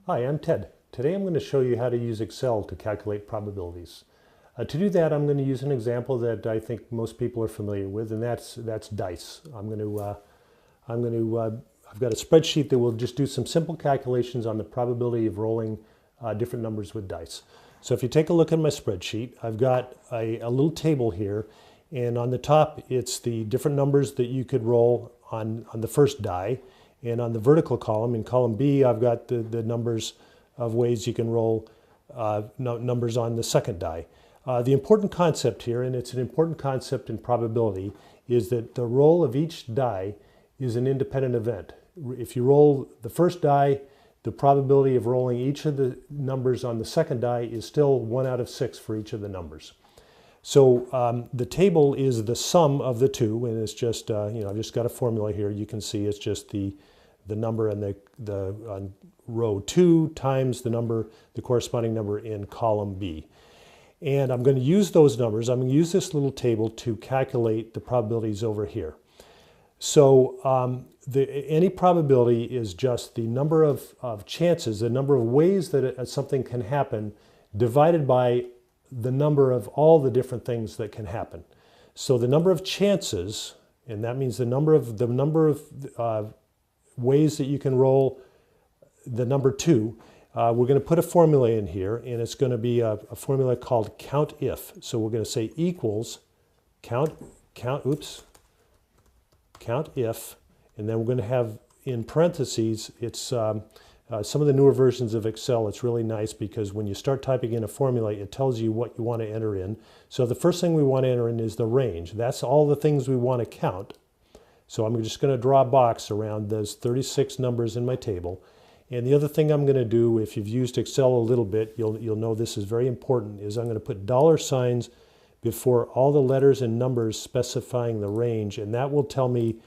Hi, I'm Ted. Today I'm going to show you how to use Excel to calculate probabilities. To do that, I'm going to use an example that I think most people are familiar with, and that's dice. I've got a spreadsheet that will just do some simple calculations on the probability of rolling different numbers with dice. So if you take a look at my spreadsheet, I've got a little table here, and on the top it's the different numbers that you could roll on the first die. And on the vertical column, in column B, I've got the numbers of ways you can roll numbers on the second die. The important concept here, and it's an important concept in probability, is that the roll of each die is an independent event. If you roll the first die, the probability of rolling each of the numbers on the second die is still 1 out of 6 for each of the numbers. So the table is the sum of the two, and it's just, I've just got a formula here. You can see it's just the number in the row 2 times the corresponding number in column B. And I'm going to use those numbers. I'm going to use this little table to calculate the probabilities over here. So any probability is just the number of chances, the number of ways that something can happen, divided by the number of all the different things that can happen. So the number of chances, and that means the number of ways that you can roll the number 2, we're going to put a formula in here, and it's going to be a formula called count if. So we're going to say equals count if, and then we're going to have in parentheses, it's some of the newer versions of Excel, it's really nice because when you start typing in a formula, it tells you what you want to enter in. So the first thing we want to enter in is the range. That's all the things we want to count. So I'm just going to draw a box around those 36 numbers in my table. And the other thing I'm going to do, if you've used Excel a little bit, you'll know this is very important, is I'm going to put dollar signs before all the letters and numbers specifying the range, and that will tell me,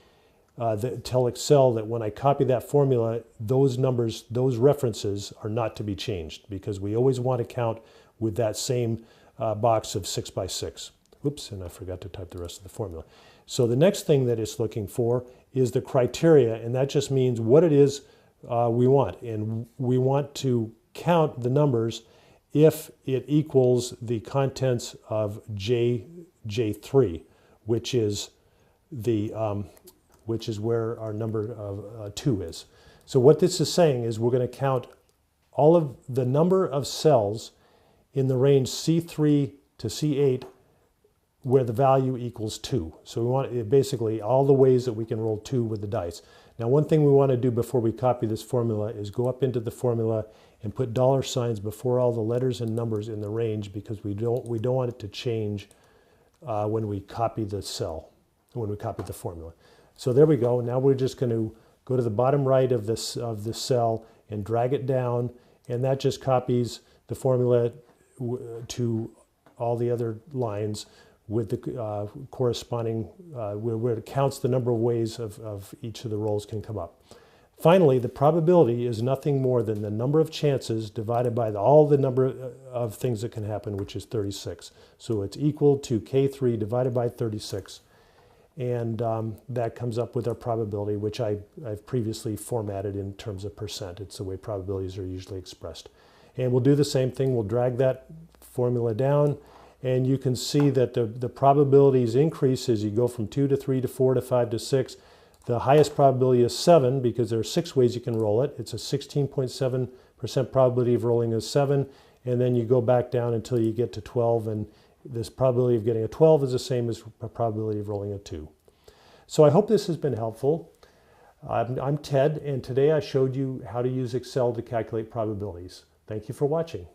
tell Excel that when I copy that formula, those numbers, those references are not to be changed, because we always want to count with that same box of 6 by 6. Oops, and I forgot to type the rest of the formula. So the next thing that it's looking for is the criteria, and that just means what it is we want. And we want to count the numbers if it equals the contents of J3, which is where our number of 2 is. So what this is saying is we're going to count all of the number of cells in the range C3 to C8 where the value equals 2. So we want basically all the ways that we can roll 2 with the dice. Now, one thing we want to do before we copy this formula is go up into the formula and put dollar signs before all the letters and numbers in the range, because we don't want it to change when we copy the cell, when we copy the formula. So there we go. Now we're just going to go to the bottom right of this cell and drag it down, and that just copies the formula to all the other lines with the corresponding, where it counts the number of ways of each of the rolls can come up. Finally, the probability is nothing more than the number of chances divided by all the number of things that can happen, which is 36. So it's equal to K3 divided by 36. And that comes up with our probability, which I've previously formatted in terms of percent. It's the way probabilities are usually expressed. And we'll do the same thing. We'll drag that formula down, and you can see that the probabilities increase as you go from 2 to 3 to 4 to 5 to 6. The highest probability is 7, because there are 6 ways you can roll it. It's a 16.7% probability of rolling a 7, and then you go back down until you get to 12, and this probability of getting a 12 is the same as the probability of rolling a 2. So I hope this has been helpful. I'm Ted, and today I showed you how to use Excel to calculate probabilities. Thank you for watching.